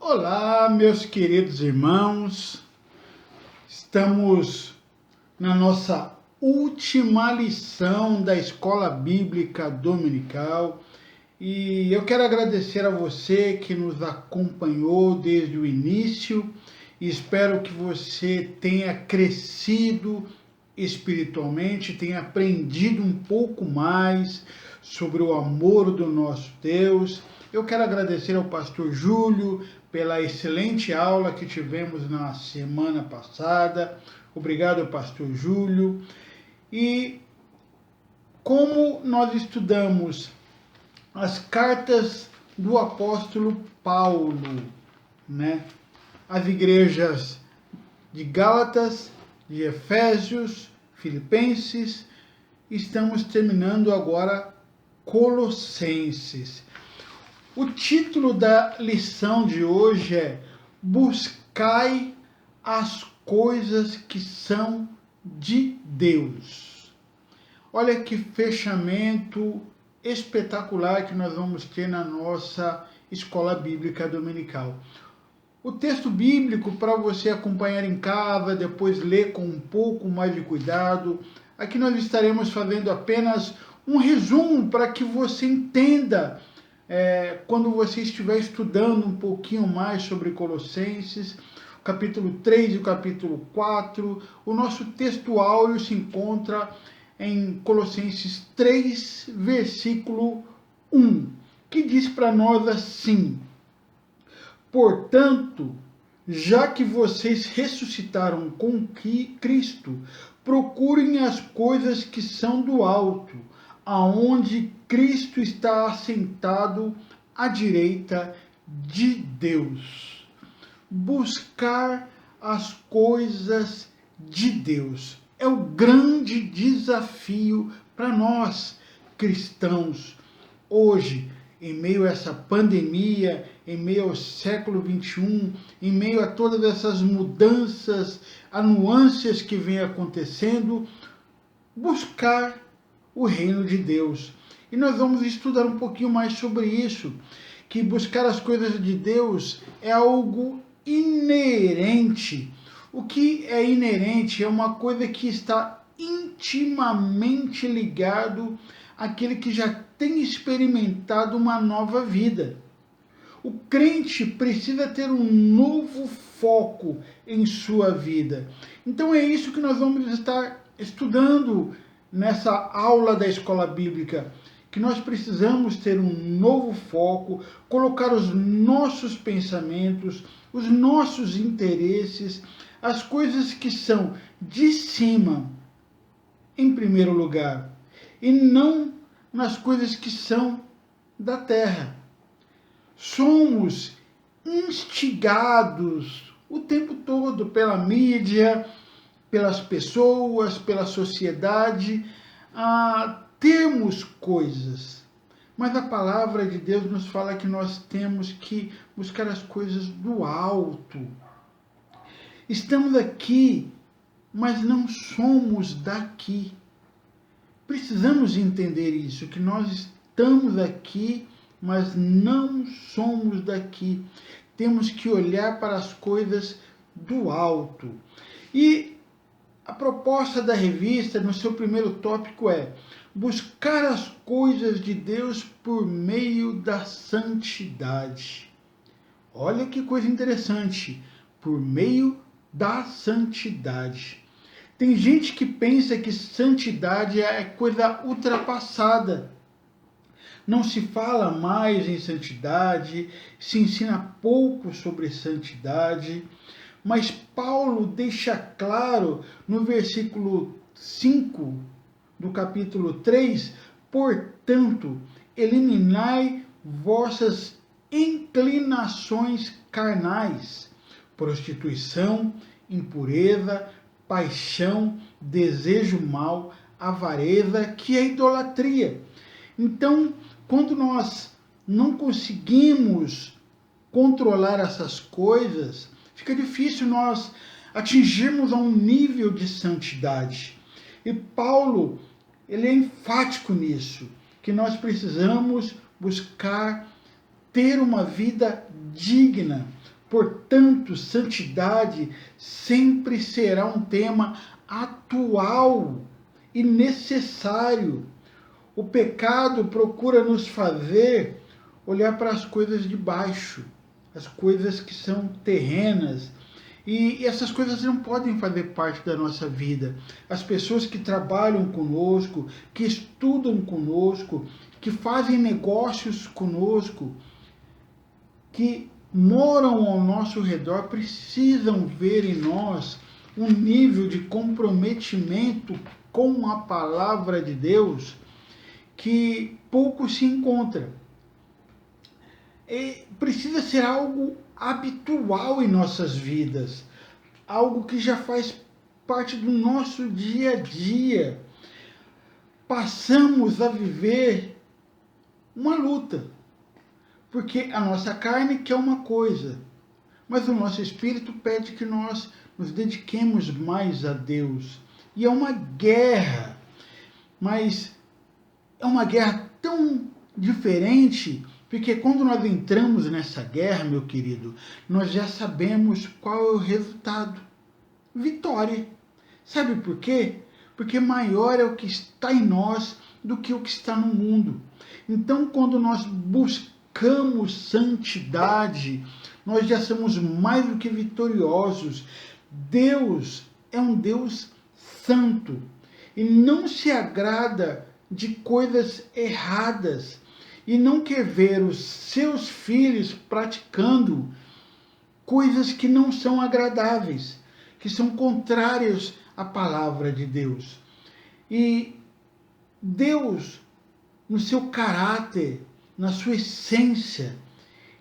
Olá, meus queridos irmãos, estamos na nossa última lição da Escola Bíblica Dominical e eu quero agradecer a você que nos acompanhou desde o início e espero que você tenha crescido espiritualmente, tenha aprendido um pouco mais sobre o amor do nosso Deus. Eu quero agradecer ao pastor Júlio pela excelente aula que tivemos na semana passada. Obrigado, pastor Júlio. E como nós estudamos as cartas do apóstolo Paulo, né? As igrejas de Gálatas, de Efésios, Filipenses, estamos terminando agora Colossenses. O título da lição de hoje é Buscai as coisas que são de Deus. Olha que fechamento espetacular que nós vamos ter na nossa Escola Bíblica Dominical. O texto bíblico, para você acompanhar em casa, depois ler com um pouco mais de cuidado. Aqui nós estaremos fazendo apenas um resumo para que você entenda quando você estiver estudando um pouquinho mais sobre Colossenses, o capítulo 3 e o capítulo 4. O nosso texto áureo se encontra em Colossenses 3, versículo 1, que diz para nós assim: Portanto, já que vocês ressuscitaram com Cristo, procurem as coisas que são do alto, aonde Cristo está assentado à direita de Deus. Buscar as coisas de Deus é o grande desafio para nós cristãos hoje, em meio a essa pandemia, em meio ao século XXI, em meio a todas essas mudanças, a nuances que vem acontecendo, buscar o reino de Deus. E nós vamos estudar um pouquinho mais sobre isso, que buscar as coisas de Deus é algo inerente. O que é inerente é uma coisa que está intimamente ligado àquele que já tem experimentado uma nova vida. O crente precisa ter um novo foco em sua vida. Então é isso que nós vamos estar estudando nessa aula da escola bíblica, que nós precisamos ter um novo foco, colocar os nossos pensamentos, os nossos interesses, as coisas que são de cima, em primeiro lugar, e não nas coisas que são da terra. Somos instigados o tempo todo pela mídia, pelas pessoas, pela sociedade, a termos coisas. Mas a palavra de Deus nos fala que nós temos que buscar as coisas do alto. Estamos aqui, mas não somos daqui. Precisamos entender isso, que nós estamos aqui, mas não somos daqui. Temos que olhar para as coisas do alto. E a proposta da revista, no seu primeiro tópico, é buscar as coisas de Deus por meio da santidade. Olha que coisa interessante, por meio da santidade. Tem gente que pensa que santidade é coisa ultrapassada. Não se fala mais em santidade, se ensina pouco sobre santidade, mas Paulo deixa claro no versículo 5 do capítulo 3, portanto, eliminai vossas inclinações carnais, prostituição, impureza, paixão, desejo mau, avareza, que é idolatria. Então, quando nós não conseguimos controlar essas coisas, fica difícil nós atingirmos a um nível de santidade. E Paulo, ele é enfático nisso, que nós precisamos buscar ter uma vida digna. Portanto, santidade sempre será um tema atual e necessário. O pecado procura nos fazer olhar para as coisas de baixo, as coisas que são terrenas. E essas coisas não podem fazer parte da nossa vida. As pessoas que trabalham conosco, que estudam conosco, que fazem negócios conosco, que moram ao nosso redor, precisam ver em nós um nível de comprometimento com a palavra de Deus que pouco se encontra. E precisa ser algo habitual em nossas vidas, algo que já faz parte do nosso dia a dia. Passamos a viver uma luta, porque a nossa carne quer uma coisa, mas o nosso espírito pede que nós nos dediquemos mais a Deus. E é uma guerra, mas é uma guerra tão diferente, porque quando nós entramos nessa guerra, meu querido, nós já sabemos qual é o resultado. Vitória. Sabe por quê? Porque maior é o que está em nós do que o que está no mundo. Então, quando nós buscamos santidade, nós já somos mais do que vitoriosos. Deus é um Deus santo e não se agrada de coisas erradas e não quer ver os seus filhos praticando coisas que não são agradáveis, que são contrárias à palavra de Deus. E Deus, no seu caráter, na sua essência,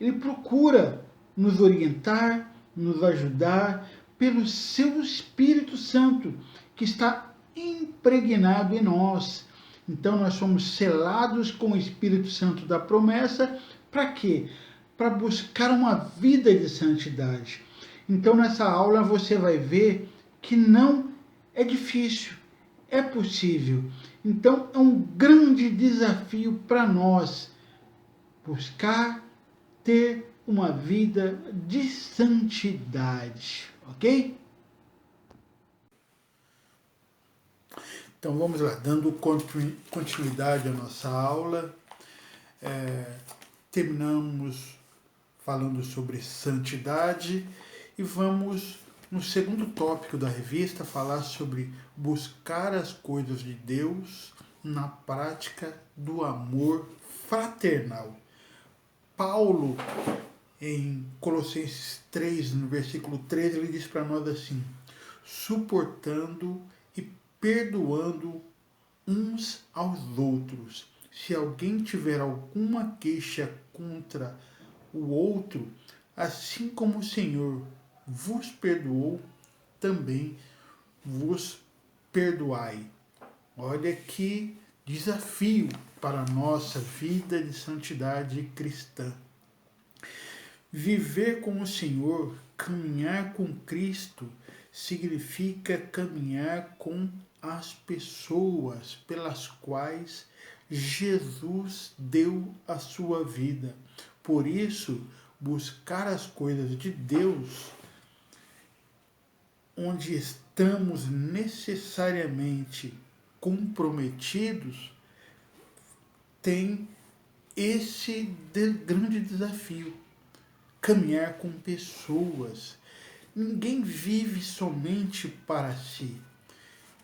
Ele procura nos orientar, nos ajudar pelo seu Espírito Santo, que está impregnado em nós. Então nós somos selados com o Espírito Santo da promessa, para quê? Para buscar uma vida de santidade. Então nessa aula você vai ver que não é difícil, é possível. Então é um grande desafio para nós buscar ter uma vida de santidade, ok? Então vamos lá, dando continuidade à nossa aula. Terminamos falando sobre santidade e vamos, no segundo tópico da revista, falar sobre buscar as coisas de Deus na prática do amor fraternal. Paulo, em Colossenses 3, no versículo 13, ele diz para nós assim: suportando e perdoando uns aos outros. Se alguém tiver alguma queixa contra o outro, assim como o Senhor vos perdoou, também vos perdoai. Olha que desafio para a nossa vida de santidade cristã. Viver com o Senhor, caminhar com Cristo, significa caminhar com as pessoas pelas quais Jesus deu a sua vida. Por isso, buscar as coisas de Deus, onde estamos necessariamente comprometidos, tem esse grande desafio: caminhar com pessoas. Ninguém vive somente para si.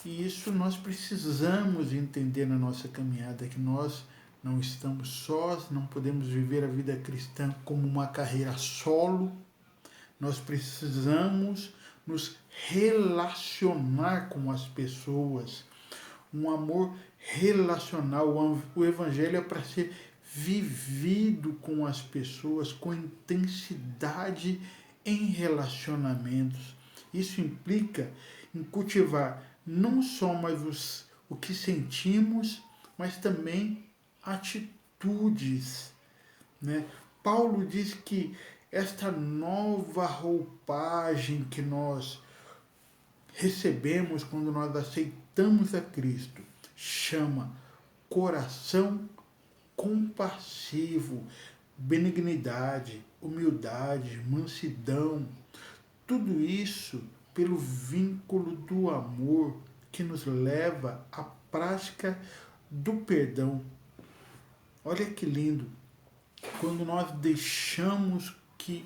E isso nós precisamos entender na nossa caminhada, que nós não estamos sós, não podemos viver a vida cristã como uma carreira solo. Nós precisamos nos relacionar com as pessoas. Um amor relacional. O evangelho é para ser vivido com as pessoas, com intensidade em relacionamentos. Isso implica em cultivar não só mais o que sentimos, mas também atitudes, né? Paulo diz que esta nova roupagem que nós recebemos quando nós aceitamos a Cristo chama coração compassivo. benignidade, humildade, mansidão, tudo isso pelo vínculo do amor que nos leva à prática do perdão. Olha que lindo, quando nós deixamos que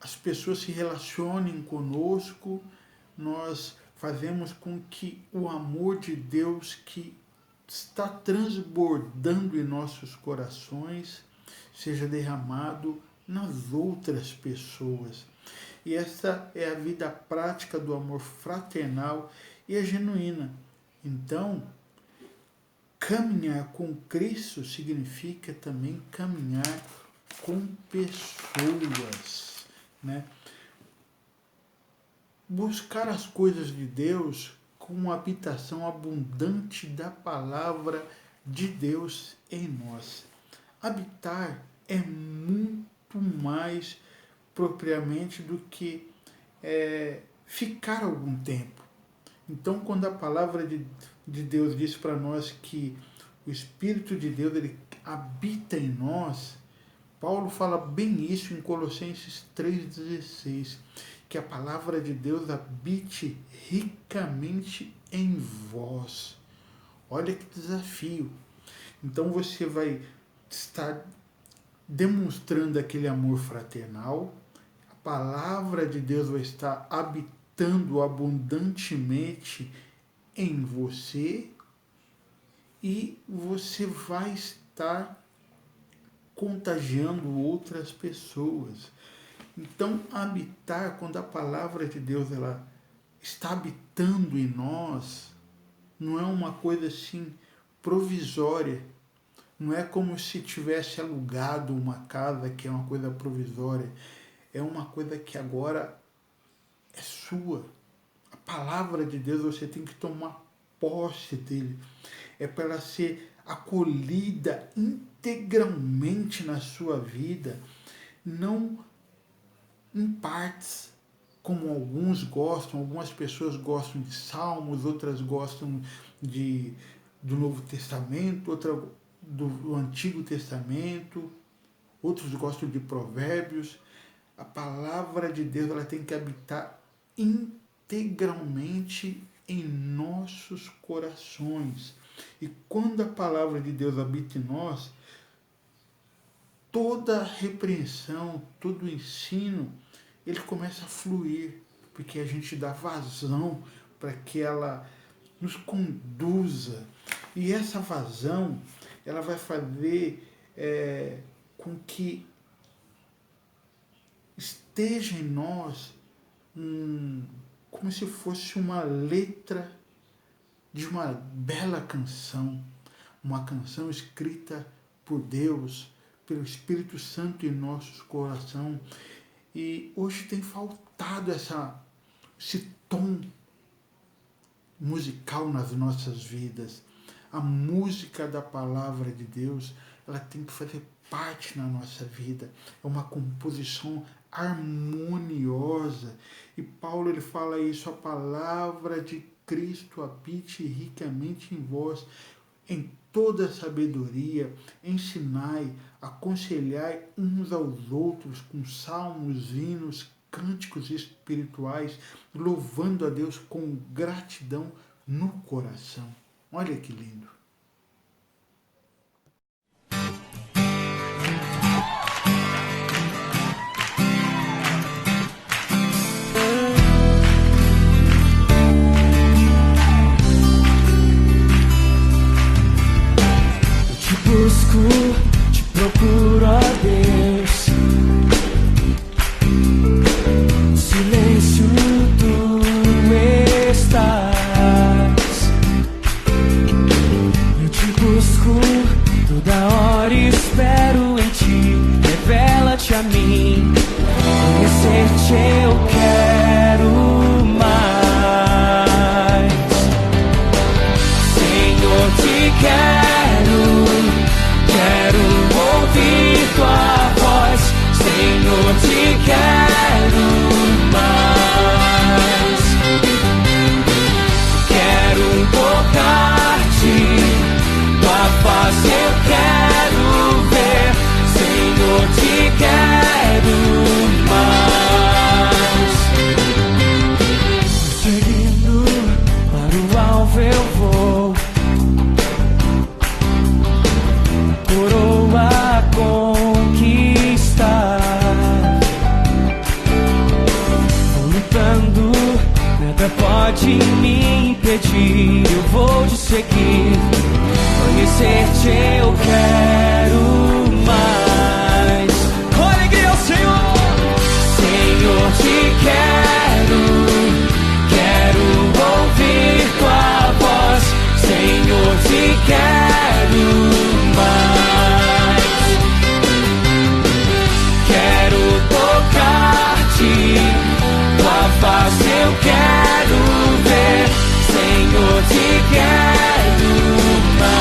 as pessoas se relacionem conosco, nós fazemos com que o amor de Deus que está transbordando em nossos corações seja derramado nas outras pessoas. E essa é a vida prática do amor fraternal e é genuína. Então, caminhar com Cristo significa também caminhar com pessoas, né? Buscar as coisas de Deus com uma habitação abundante da palavra de Deus em nós. Habitar é muito mais propriamente do que ficar algum tempo. Então, quando a palavra de Deus diz para nós que o Espírito de Deus ele habita em nós, Paulo fala bem isso em Colossenses 3,16, que a palavra de Deus habite ricamente em vós. Olha que desafio. Então você vai estar demonstrando aquele amor fraternal, a palavra de Deus vai estar habitando abundantemente em você e você vai estar contagiando outras pessoas. Então, habitar, quando a palavra de Deus ela está habitando em nós, não é uma coisa assim provisória. Não é como se tivesse alugado uma casa que é uma coisa provisória. É uma coisa que agora é sua. A palavra de Deus você tem que tomar posse dele. É para ela ser acolhida integralmente na sua vida, não em partes, como algumas pessoas gostam de Salmos, outras gostam do Novo Testamento, outras do Antigo Testamento, outros gostam de Provérbios. A palavra de Deus ela tem que habitar integralmente em nossos corações. E quando a palavra de Deus habita em nós, toda repreensão, todo ensino, ele começa a fluir, porque a gente dá vazão para que ela nos conduza. E essa vazão, ela vai fazer com que esteja em nós como se fosse uma letra de uma bela canção, uma canção escrita por Deus, pelo Espírito Santo em nossos corações. E hoje tem faltado esse tom musical nas nossas vidas. A música da palavra de Deus, ela tem que fazer parte na nossa vida. É uma composição harmoniosa. E Paulo ele fala isso, a palavra de Cristo habite ricamente em vós, em toda sabedoria, ensinai, aconselhai uns aos outros com salmos, hinos, cânticos espirituais, louvando a Deus com gratidão no coração. Olha que lindo. Te procuro, ó Deus, silêncio tu estás, Conhecer-te eu quero mais. Com alegria ao Senhor. Senhor, te quero ouvir tua voz. Senhor, te quero mais. Quero tocar-te, tua face eu quero ver. Senhor, te quero mais.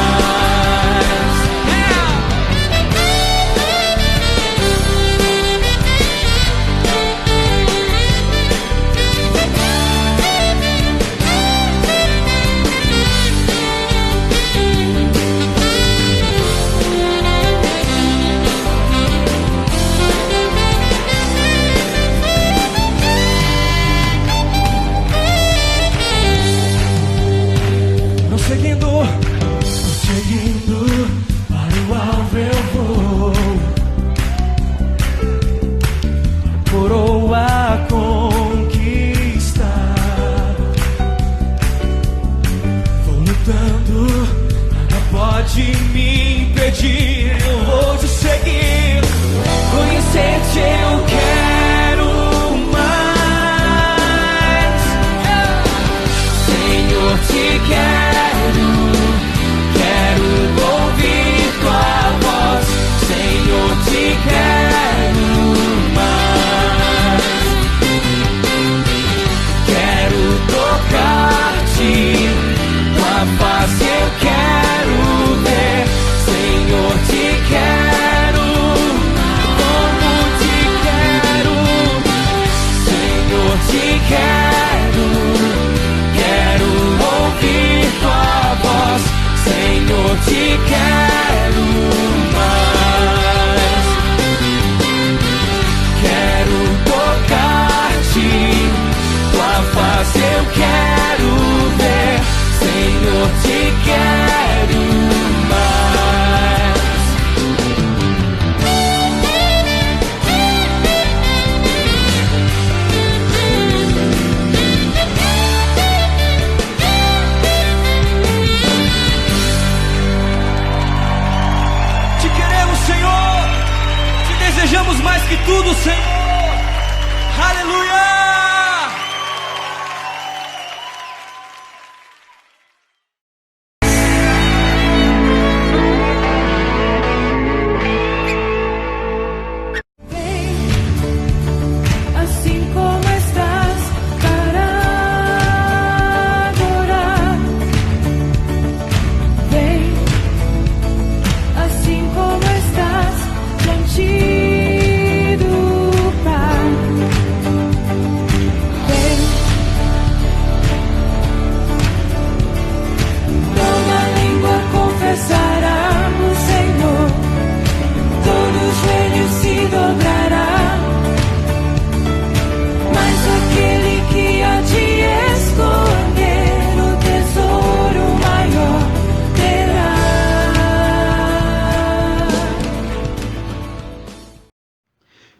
Seguindo para o alvo eu vou, coroa a conquistar. Vou lutando, nada pode me impedir. Eu vou te seguir, conhecer-te eu quero mais. Senhor, te quero ouvir tua voz. Senhor, te quero mais. Quero tocar-te, tua face eu quero ver. Senhor, te quero, como te quero. Senhor, te quero ouvir tua voz. Senhor, te quero mais. Quero tocar-te, tua face eu quero ver. Senhor, te quero mais. Desejamos mais que tudo, Senhor. Aleluia! Assim como estás para adorar. Vem, assim como estás contigo.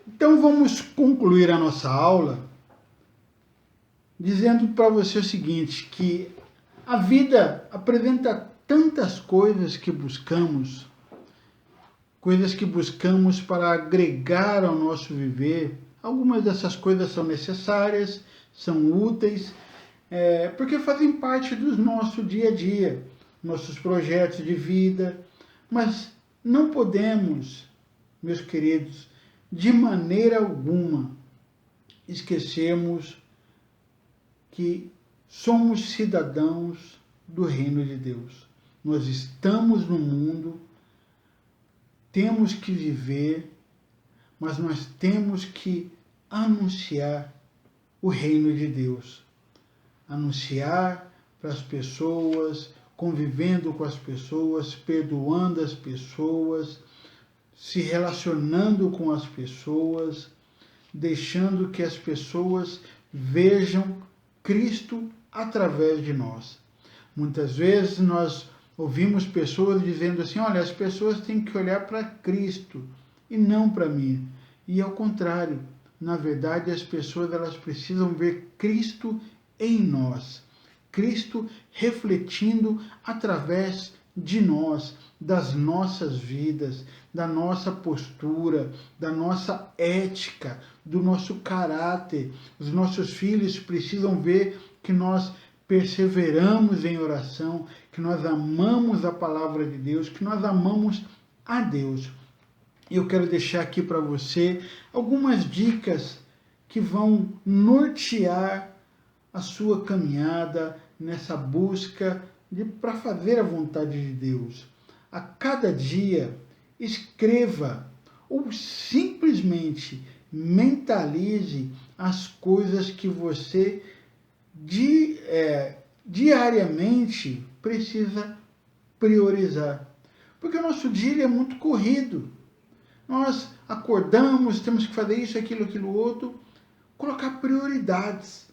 Então vamos concluir a nossa aula dizendo para você o seguinte, que a vida apresenta tantas coisas que buscamos para agregar ao nosso viver. Algumas dessas coisas são necessárias, são úteis, porque fazem parte do nosso dia a dia, nossos projetos de vida, mas não podemos, meus queridos, de maneira alguma esquecermos que somos cidadãos do reino de Deus. Nós estamos no mundo, temos que viver, mas nós temos que anunciar o reino de Deus. Anunciar para as pessoas, convivendo com as pessoas, perdoando as pessoas, se relacionando com as pessoas, deixando que as pessoas vejam Cristo através de nós. Muitas vezes nós ouvimos pessoas dizendo assim, olha, as pessoas têm que olhar para Cristo e não para mim. E ao contrário, na verdade as pessoas elas precisam ver Cristo em nós. Cristo refletindo através de nós, das nossas vidas, da nossa postura, da nossa ética, do nosso caráter. Os nossos filhos precisam ver que nós perseveramos em oração, que nós amamos a palavra de Deus, que nós amamos a Deus. Eu quero deixar aqui para você algumas dicas que vão nortear a sua caminhada nessa busca para fazer a vontade de Deus. A cada dia, escreva ou simplesmente mentalize as coisas que você diariamente precisa priorizar. Porque o nosso dia é muito corrido. Nós acordamos, temos que fazer isso, aquilo, outro. Colocar prioridades.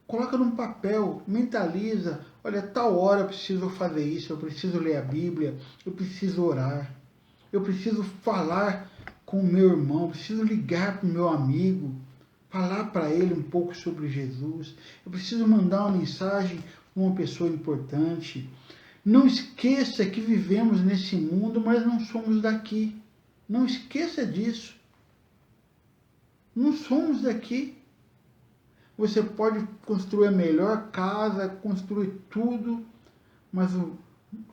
Coloca num papel, mentaliza. Olha, tal hora eu preciso fazer isso, eu preciso ler a Bíblia, eu preciso orar, eu preciso falar com o meu irmão, eu preciso ligar para o meu amigo, falar para ele um pouco sobre Jesus, eu preciso mandar uma mensagem para uma pessoa importante. Não esqueça que vivemos nesse mundo, mas não somos daqui. Não esqueça disso. Não somos daqui. Você pode construir a melhor casa, construir tudo, mas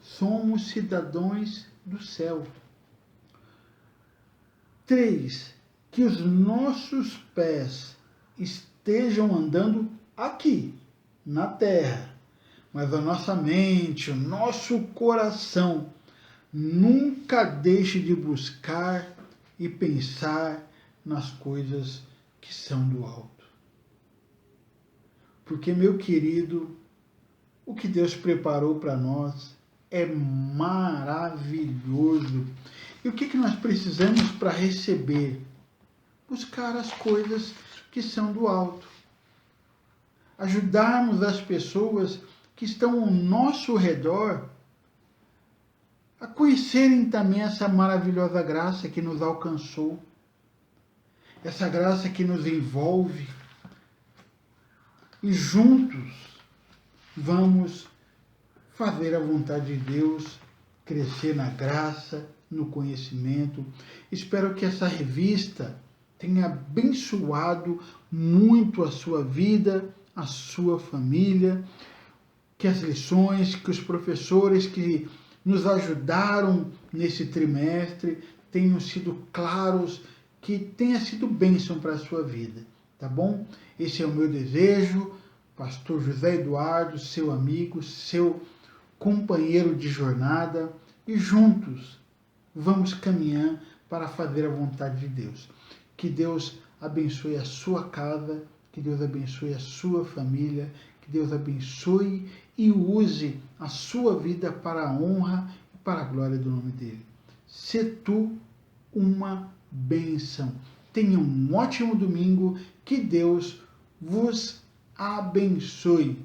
somos cidadãos do céu. 3. Que os nossos pés estejam andando aqui, na terra, mas a nossa mente, o nosso coração nunca deixe de buscar e pensar nas coisas que são do alto. Porque, meu querido, o que Deus preparou para nós é maravilhoso. E o que nós precisamos para receber? Buscar as coisas que são do alto. Ajudarmos as pessoas que estão ao nosso redor a conhecerem também essa maravilhosa graça que nos alcançou. Essa graça que nos envolve. E juntos vamos fazer a vontade de Deus, crescer na graça, no conhecimento. Espero que essa revista tenha abençoado muito a sua vida, a sua família, que as lições, que os professores que nos ajudaram nesse trimestre tenham sido claros, que tenha sido bênção para a sua vida, tá bom? Esse é o meu desejo, Pastor José Eduardo, seu amigo, seu companheiro de jornada, e juntos vamos caminhar para fazer a vontade de Deus. Que Deus abençoe a sua casa, que Deus abençoe a sua família, que Deus abençoe e use a sua vida para a honra e para a glória do nome dele. Se tu uma bênção. Tenha um ótimo domingo, que Deus vos abençoe.